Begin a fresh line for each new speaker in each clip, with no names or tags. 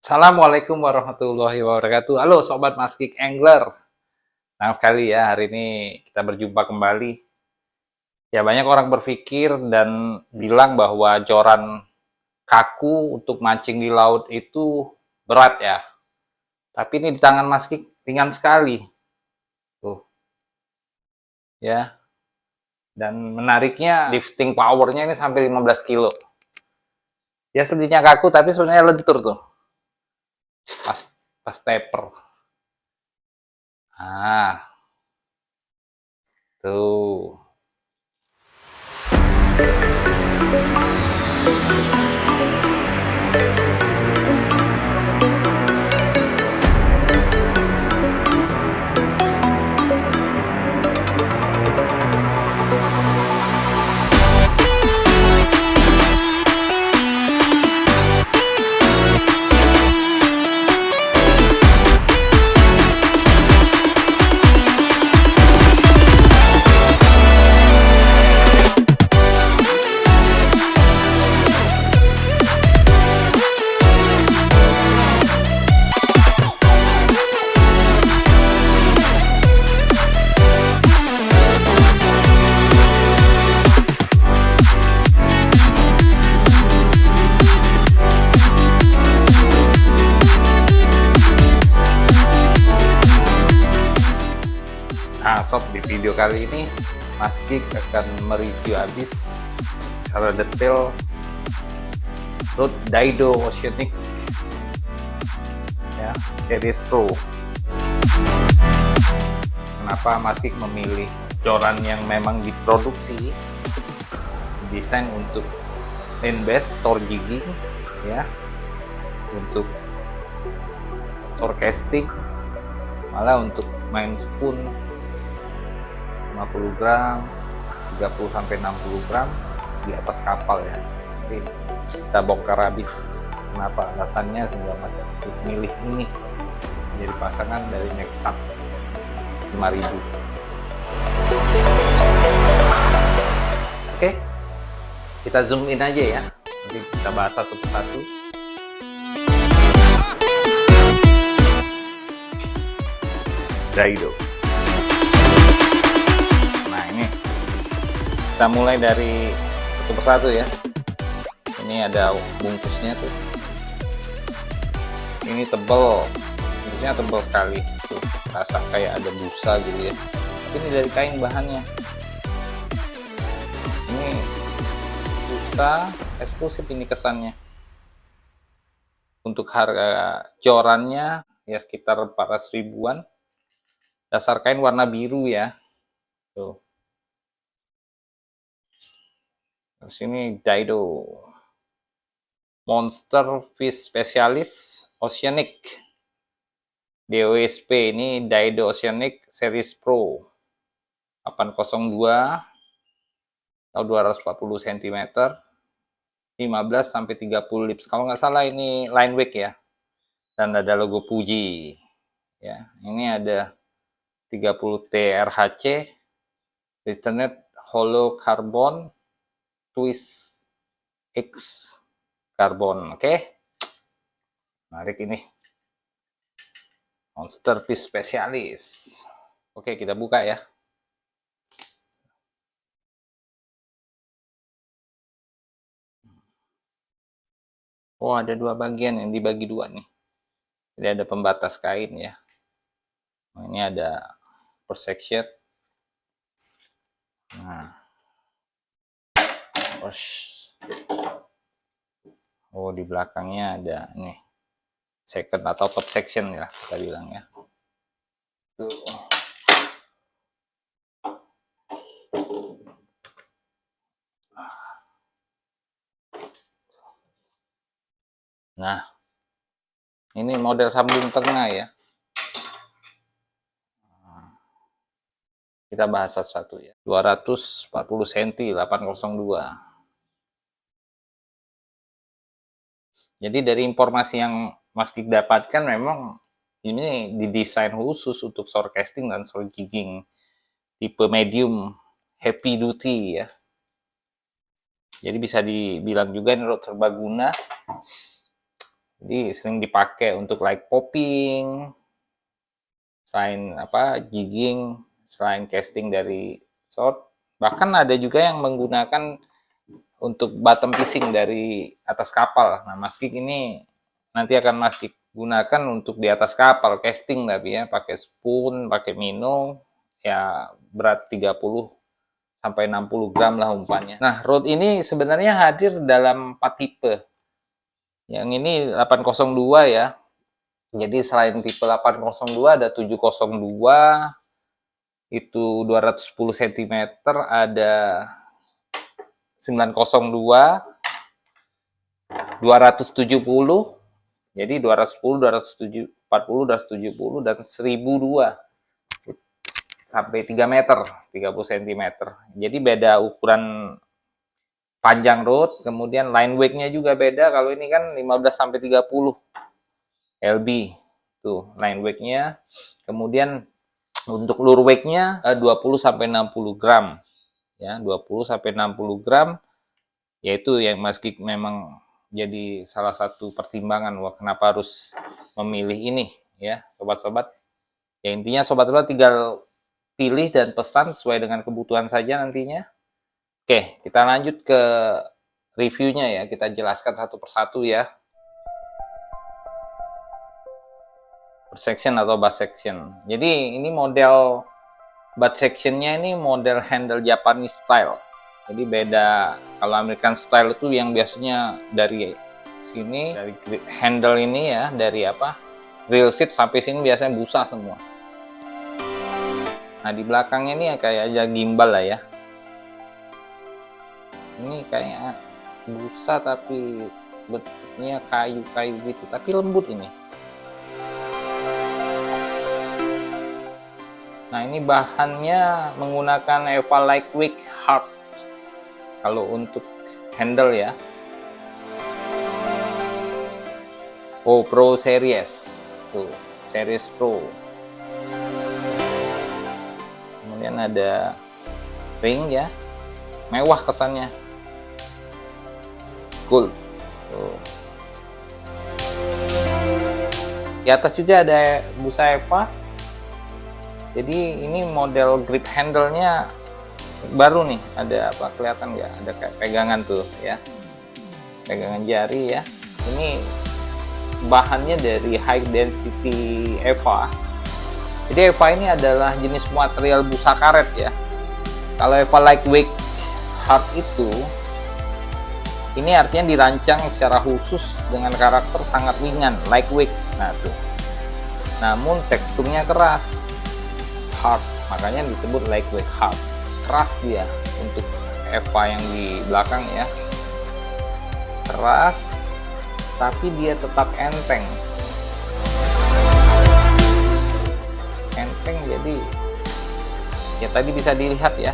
Assalamualaikum warahmatullahi wabarakatuh. Halo Sobat Maskik Angler. Senang sekali ya hari ini kita berjumpa kembali. Ya banyak orang berpikir dan bilang bahwa joran kaku untuk mancing di laut itu berat ya. Tapi ini di tangan Maskik ringan sekali. Tuh ya. Dan menariknya lifting powernya ini sampai 15 kilo. Ya sepertinya kaku tapi sebenarnya lentur tuh. Pas pas taper. Ah, tuh. Nah, sob, di video kali ini Mas Kik akan mereview habis secara detail Rode Daido Oceanic ya, Series Pro. Kenapa Mas Kik memilih joran yang memang diproduksi desain untuk land bass, shore jigging ya, untuk shore casting, malah untuk main spoon 50 gram, 30 sampai 60 gram di atas kapal ya. Jadi kita bongkar habis kenapa alasannya sehingga Mas milih ini jadi pasangan dari Nexap 5000. Oke, kita zoom in aja ya. Nanti kita bahas satu persatu. Daido. Kita mulai dari satu persatu ya. Ini ada bungkusnya tuh. Ini tebel, bungkusnya tebel sekali. Tuh, rasa kayak ada busa gitu ya. Ini dari kain bahannya. Ini busa eksklusif ini kesannya. Untuk harga jorannya ya sekitar 400 ribuan. Dasar kain warna biru ya. Tuh. Terus ini Daido Monster Fish Specialist Oceanic DOSP. Ini Daido Oceanic Series Pro 802 atau 240 cm, 15 sampai 30 lips. Kalau nggak salah ini line wake ya. Dan ada logo Fuji. Ya, ini ada 30 TRHC, Ethernet Hollow Carbon Twist X Carbon. Oke. Menarik ini. Monster Fish Specialist. Oke, kita buka ya. Oh, ada dua bagian yang dibagi dua nih. Jadi ada pembatas kain ya. Oh, ini ada first section. Nah. Oh, di belakangnya ada nih second atau top section ya kita bilang ya. Tuh. Nah, ini model sambung tengah ya. Kita bahas satu-satu ya. 240 cm 802. Jadi dari informasi yang Mas Kik dapatkan memang ini didesain khusus untuk shore casting dan shore jigging tipe medium heavy duty ya. Jadi bisa dibilang juga ini rod serbaguna Jadi sering dipakai untuk like popping, selain jigging, selain casting dari short. Bahkan ada juga yang menggunakan untuk bottom fishing dari atas kapal. Nah, Mas Kik ini nanti akan Mas Kik gunakan untuk di atas kapal casting, tapi ya pakai spoon, pakai minnow, ya berat 30 sampai 60 gram lah umpannya. Nah, rod ini sebenarnya hadir dalam 4 tipe. Yang ini 802 ya. Jadi selain tipe 802 ada 702, itu 210 cm, ada 902, 270, jadi 210, 240, 270, dan 1002 sampai 3 meter, 30 cm. Jadi beda ukuran panjang rod, kemudian line weight-nya juga beda. Kalau ini kan 15 sampai 30 lb. Tuh, line weight-nya. Kemudian untuk lure weight-nya 20 sampai 60 gram. Ya, 20 sampai 60 gram, yaitu yang Mas Kik memang jadi salah satu pertimbangan wah kenapa harus memilih ini ya, sobat-sobat. Ya intinya sobat-sobat tinggal pilih dan pesan sesuai dengan kebutuhan saja nantinya. Oke, kita lanjut ke reviewnya ya, kita jelaskan satu persatu ya. Per section atau bass section. Jadi ini model butt sectionnya ini model handle Japanese style. Jadi beda, kalau American style itu yang biasanya dari sini, dari handle ini ya, dari reel seat sampai sini biasanya busa semua. Nah di belakangnya ini kayak aja gimbal lah ya. Ini kayak busa tapi bentuknya kayu-kayu gitu, tapi lembut ini. Nah ini bahannya menggunakan EVA Lightweight Hard kalau untuk handle ya. Oh, Pro Series tuh, Series Pro. Kemudian ada ring ya, mewah kesannya, gold tuh. Di atas juga ada busa EVA. Jadi ini model grip handle-nya baru nih, ada kelihatan nggak? Ada kayak pegangan tuh ya, pegangan jari ya. Ini bahannya dari high density EVA. Jadi EVA ini adalah jenis material busa karet ya. Kalau EVA Lightweight Hard itu, ini artinya dirancang secara khusus dengan karakter sangat ringan, lightweight. Nah tuh. Namun teksturnya keras, hard, makanya disebut lightweight hard. Keras dia untuk EVA yang di belakang ya, keras tapi dia tetap enteng. Jadi ya tadi bisa dilihat ya,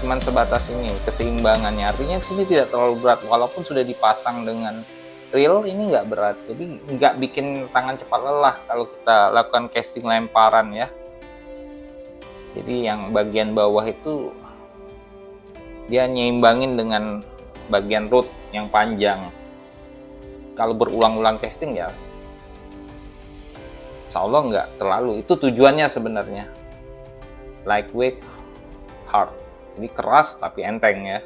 cuman sebatas ini keseimbangannya, artinya sini tidak terlalu berat walaupun sudah dipasang dengan reel. Ini nggak berat, jadi nggak bikin tangan cepat lelah kalau kita lakukan casting lemparan ya. Jadi yang bagian bawah itu dia nyimbangin dengan bagian rod yang panjang. Kalau berulang-ulang casting ya insya Allah nggak terlalu. Itu tujuannya sebenarnya, lightweight hard. Jadi keras tapi enteng ya,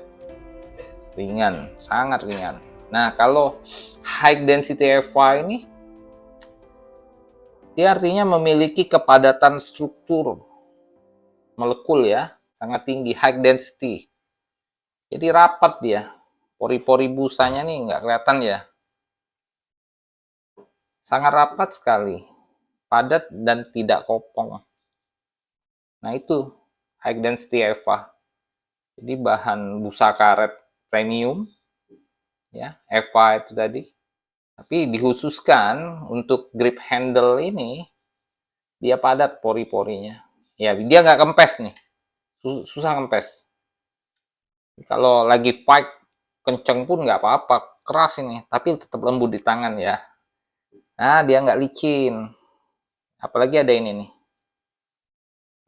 ringan, sangat ringan. Nah kalau high density EVA ini, dia artinya memiliki kepadatan struktur molekul ya, sangat tinggi, high density. Jadi rapat dia, pori-pori busanya nih nggak kelihatan ya, sangat rapat sekali, padat dan tidak kopong. Nah itu high density EVA. Jadi bahan busa karet premium ya, EVA itu tadi. Tapi dikhususkan untuk grip handle ini, dia padat pori-porinya. Ya dia nggak kempes nih, susah kempes. Kalau lagi fight kenceng pun nggak apa-apa, keras ini, tapi tetap lembut di tangan ya. Nah dia nggak licin. Apalagi ada ini nih.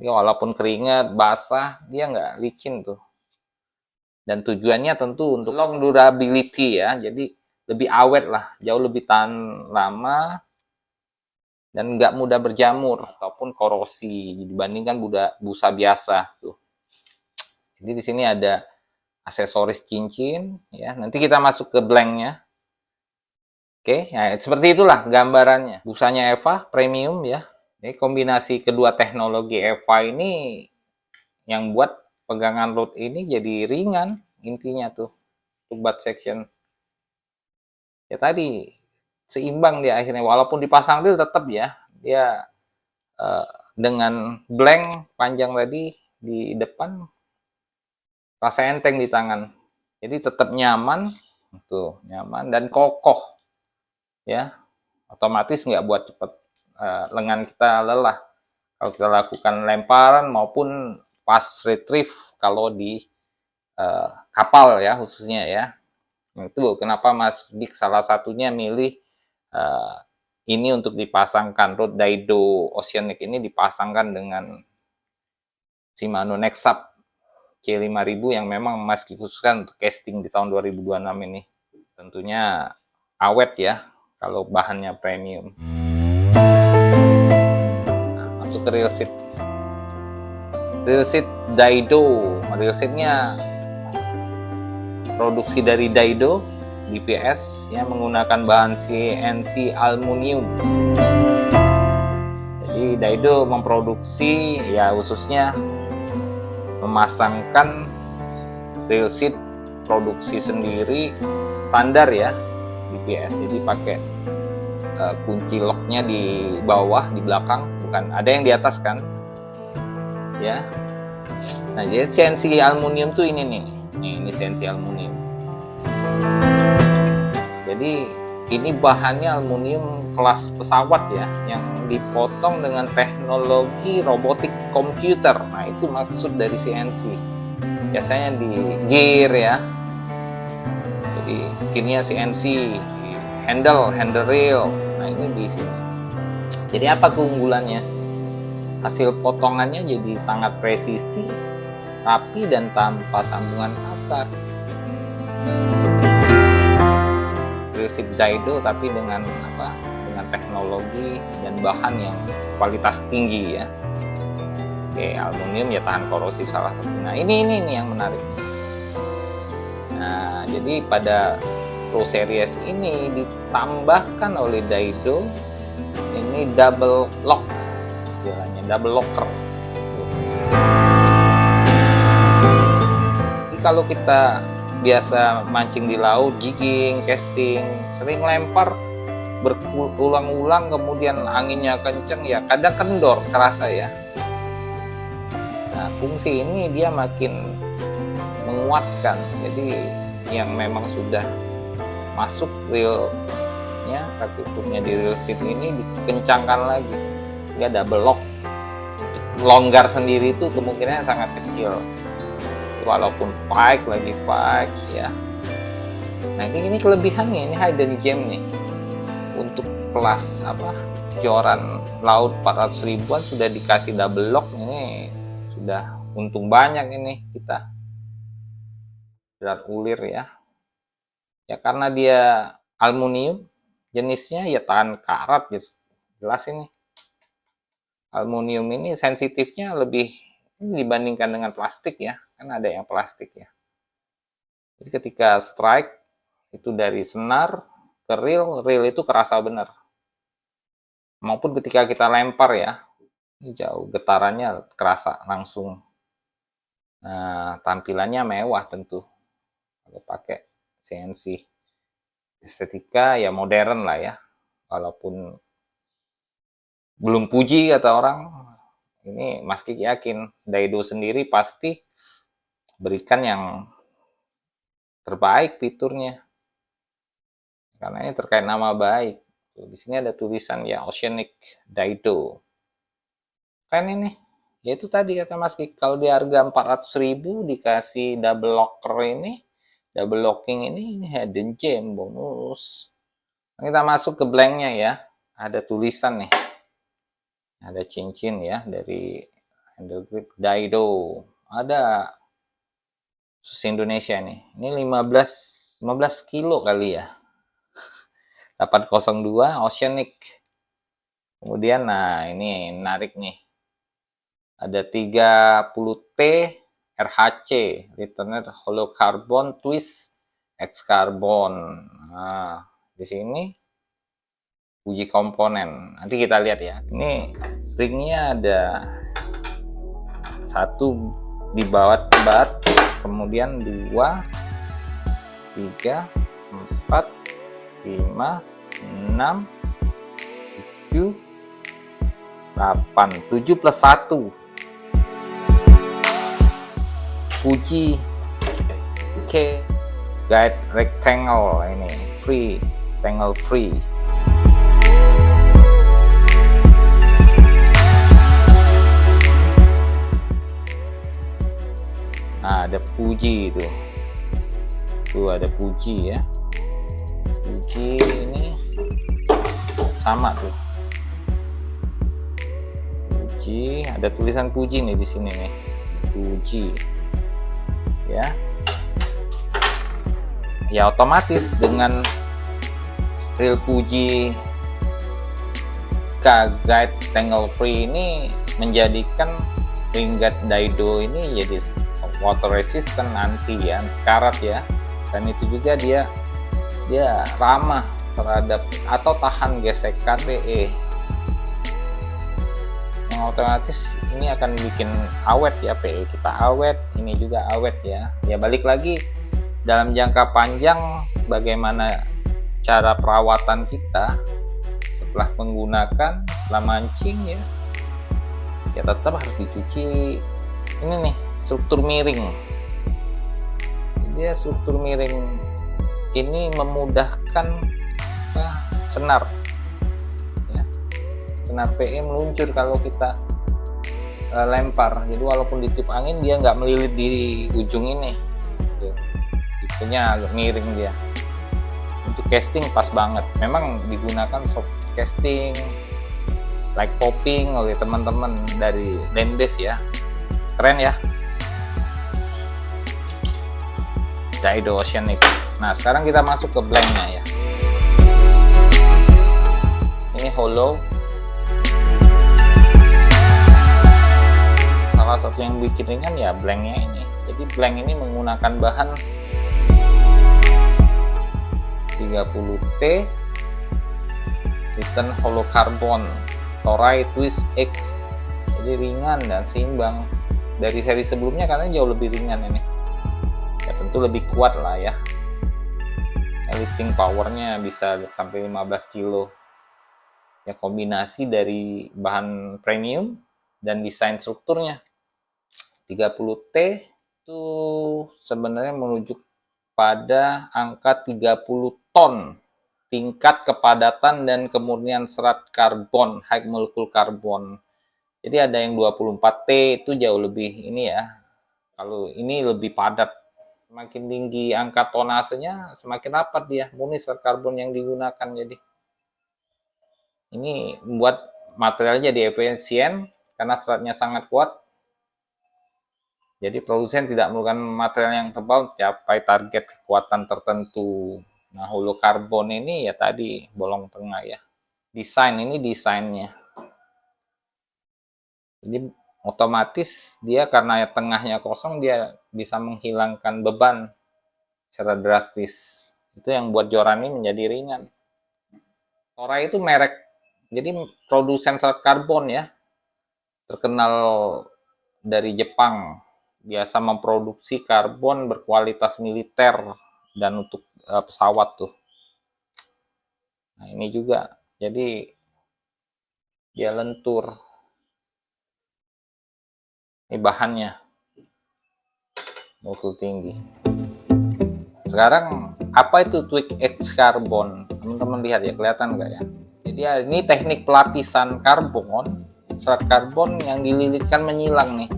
Ya, walaupun keringat, basah, dia nggak licin tuh. Dan tujuannya tentu untuk long durability ya. Jadi lebih awet lah, jauh lebih tahan lama dan nggak mudah berjamur ataupun korosi dibandingkan busa biasa tuh. Jadi di sini ada aksesoris cincin ya. Nanti kita masuk ke blanknya. Oke, ya seperti itulah gambarannya. Busanya EVA premium ya. Jadi kombinasi kedua teknologi EVA ini yang buat pegangan load ini jadi ringan intinya tuh untuk butt section. Ya tadi seimbang dia akhirnya, walaupun dipasang reel tetap ya dia dengan blank panjang tadi di depan rasa enteng di tangan. Jadi tetap nyaman tuh, nyaman dan kokoh ya. Otomatis nggak buat cepet lengan kita lelah kalau kita lakukan lemparan maupun pas retrieve kalau di kapal ya khususnya ya. Itu kenapa Mas Dik salah satunya milih ini untuk dipasangkan, Rode Daido Oceanic ini dipasangkan dengan Shimano Nexap C5000 yang memang Mas khususkan untuk casting di tahun 2026 ini. Tentunya awet ya kalau bahannya premium. Nah, masuk ke reel seat. Reel seat Daido. Reel seatnya produksi dari Daido DPS yang menggunakan bahan CNC aluminium. Jadi Daido memproduksi ya khususnya memasangkan reel seat produksi sendiri standar ya DPS. Jadi pakai kunci locknya di bawah, di belakang, bukan ada yang di atas kan ya. Nah jadi CNC aluminium tuh ini nih, ini CNC aluminium. Jadi ini bahannya aluminium kelas pesawat ya, yang dipotong dengan teknologi robotik komputer. Nah itu maksud dari CNC. Biasanya di gear ya. Jadi kini CNC handle reel. Nah ini di sini. Jadi apa keunggulannya? Hasil potongannya jadi sangat presisi, rapi dan tanpa sambungan kasar. Prinsip Daido tapi dengan apa? Dengan teknologi dan bahan yang kualitas tinggi ya. Oke, aluminium ya tahan korosi salah satu. Nah ini yang menarik. Nah jadi pada Pro Series ini ditambahkan oleh Daido ini double lock, istilahnya double locker. Jadi kalau kita biasa mancing di laut, jigging, casting, sering lempar berulang-ulang kemudian anginnya kenceng ya kadang kendor kerasa ya. Nah fungsi ini dia makin menguatkan, jadi yang memang sudah masuk reelnya, kaki tutupnya di reel seat ini dikencangkan lagi, dia double lock, longgar sendiri itu kemungkinan sangat kecil walaupun pike ya. Nah ini kelebihannya, ini hidden gem nih untuk kelas apa joran laut 400 ribuan sudah dikasih double lock, ini sudah untung banyak ini kita berat ulir ya karena dia aluminium jenisnya ya tahan karat jelas ini aluminium ini sensitifnya lebih dibandingkan dengan plastik ya, kan ada yang plastik ya. Jadi ketika strike itu dari senar ke reel itu kerasa benar. Maupun ketika kita lempar ya, jauh getarannya kerasa langsung. Nah, tampilannya mewah tentu kalau pakai CNC. Estetika ya modern lah ya. Walaupun belum puji kata orang, ini Mas Kik yakin Daido sendiri pasti berikan yang terbaik fiturnya. Karena ini terkait nama baik. Di sini ada tulisan ya Oceanic Daido. Kan ini. Ya itu tadi kata Mas Kik, kalau di harga 400.000 dikasih double locker ini, double locking ini hidden gem bonus. Kita masuk ke blanknya ya. Ada tulisan nih. Ada cincin ya dari handle grip Daido. Ada khusus Indonesia nih. Ini 15 kilo kali ya. 802 Oceanic. Kemudian nah ini menarik nih. Ada 30T RHC, Returned Hollow Carbon Twist X Carbon. Nah, di sini uji komponen. Nanti kita lihat ya. Ini ringnya ada satu di bawah bat, kemudian 2, 3, 4, 5, 6, 7, 8, 7 plus 1. Fuji K Guide Rectangle ini free, rectangle free. Nah, ada Fuji itu. Tuh ada Fuji ya. Fuji ini sama tuh. Fuji, ada tulisan Fuji nih di sini nih. Fuji. Ya. Ya otomatis dengan real Fuji K-Guide Tangle Free ini menjadikan ring guide Daido ini jadi water resistant, anti ya, karat ya. Dan itu juga dia ramah terhadap atau tahan gesekan PE. Yang otomatis ini akan bikin awet ya, PE kita awet, ini juga awet ya. Ya balik lagi dalam jangka panjang bagaimana cara perawatan kita setelah menggunakan, setelah mancing ya. Ya tetap harus dicuci. Ini nih struktur miring. Dia struktur miring ini memudahkan senar ya. Senar PE meluncur kalau kita lempar. Jadi walaupun ditiup angin dia nggak melilit di ujung ini. Tipenya agak miring dia. Untuk casting pas banget. Memang digunakan soft casting, like popping oleh teman-teman dari Landes ya. Keren ya. Daido Oceanic. Nah sekarang kita masuk ke blanknya ya. Ini hollow. Salah satu yang bikin ringan ya blanknya ini. Jadi blank ini menggunakan bahan 30T Return Hollow Carbon Toray Twist X. Jadi ringan dan seimbang. Dari seri sebelumnya karena jauh lebih ringan ini. Ya tentu lebih kuat lah ya. Lifting powernya bisa sampai 15 kilo. Ya kombinasi dari bahan premium dan desain strukturnya. 30T itu sebenarnya merujuk pada angka 30 ton tingkat kepadatan dan kemurnian serat karbon, high molecule carbon. Jadi ada yang 24T itu jauh lebih ini ya. Kalau ini lebih padat. Semakin tinggi angka tonasenya, semakin rapat dia murni serat karbon yang digunakan. Jadi ini membuat materialnya jadi efisien karena seratnya sangat kuat. Jadi produsen tidak memerlukan material yang tebal mencapai target kekuatan tertentu. Nah, hollow carbon ini ya tadi bolong tengah ya. Desain ini desainnya. Jadi otomatis dia karena tengahnya kosong dia bisa menghilangkan beban secara drastis. Itu yang buat joran ini menjadi ringan. Toray itu merek, jadi produsen serat karbon ya, terkenal dari Jepang. Biasa memproduksi karbon berkualitas militer dan untuk pesawat tuh. Nah ini juga, jadi dia lentur. Ini bahannya mutu tinggi. Sekarang apa itu Twist X Carbon? Teman-teman lihat ya, kelihatan nggak ya? Jadi ini teknik pelapisan karbon, serat karbon yang dililitkan menyilang nih,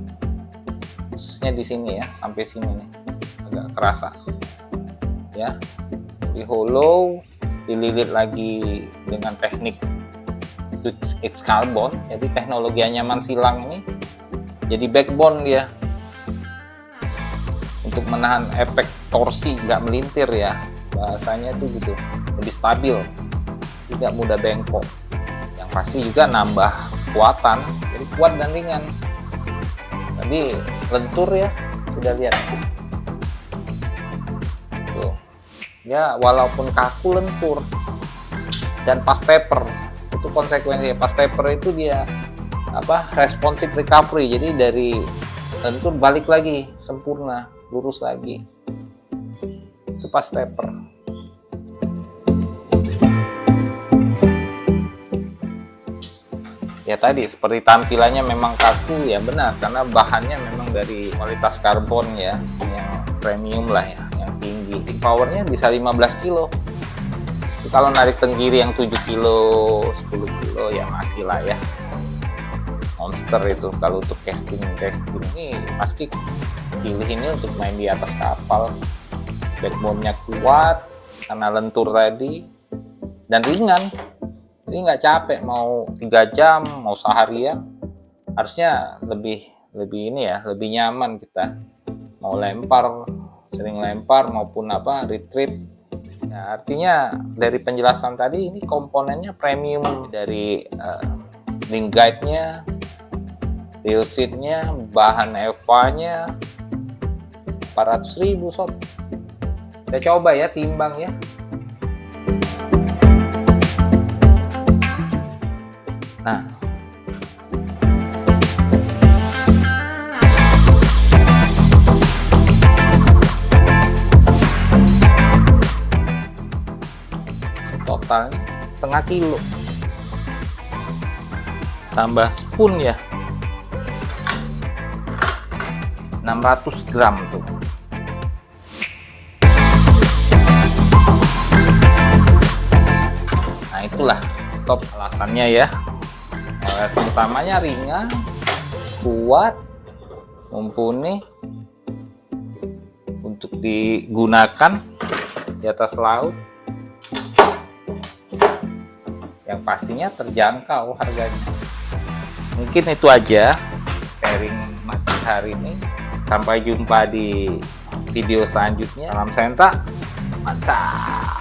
khususnya di sini ya, sampai sini nih, agak kerasa. Ya, di hollow dililit lagi dengan teknik Twist X Carbon. Jadi teknologi anyaman silang ini jadi backbone dia untuk menahan efek torsi, nggak melintir ya, bahasanya tuh gitu, lebih stabil. tidak mudah bengkok. Yang pasti juga nambah kekuatan, jadi kuat dan ringan. Jadi lentur ya, sudah lihat tuh ya, walaupun kaku lentur. Dan pas taper itu konsekuensinya, pas taper itu dia responsive recovery, jadi dari lentur balik lagi sempurna, lurus lagi, itu pas taper. Ya tadi seperti tampilannya memang kaku ya, benar, karena bahannya memang dari kualitas karbon ya, yang premium lah ya, yang tinggi. Powernya bisa 15 kilo. Jadi kalau narik tenggiri yang 7 kilo, 10 kilo ya masih lah ya. Monster itu kalau untuk casting ini pasti pilih ini untuk main di atas kapal. Backbone-nya kuat karena lentur tadi dan ringan. Jadi nggak capek, mau 3 jam, mau seharian, harusnya lebih ini ya, lebih nyaman kita. Mau lempar, sering lempar maupun retrieve. Ya, artinya dari penjelasan tadi ini komponennya premium, dari ring guide-nya, reel seat-nya, bahan EVA-nya 400.000 sob. Kita coba ya, timbang ya. Nah, totalnya setengah kilo, tambah spoon ya 600 gram tuh. Nah itulah sob alasannya ya. Alasan utamanya ringan, kuat, mumpuni untuk digunakan di atas laut. Yang pastinya terjangkau harganya. Mungkin itu aja sharing Mas hari ini. Sampai jumpa di video selanjutnya. Salam Senta, mantap.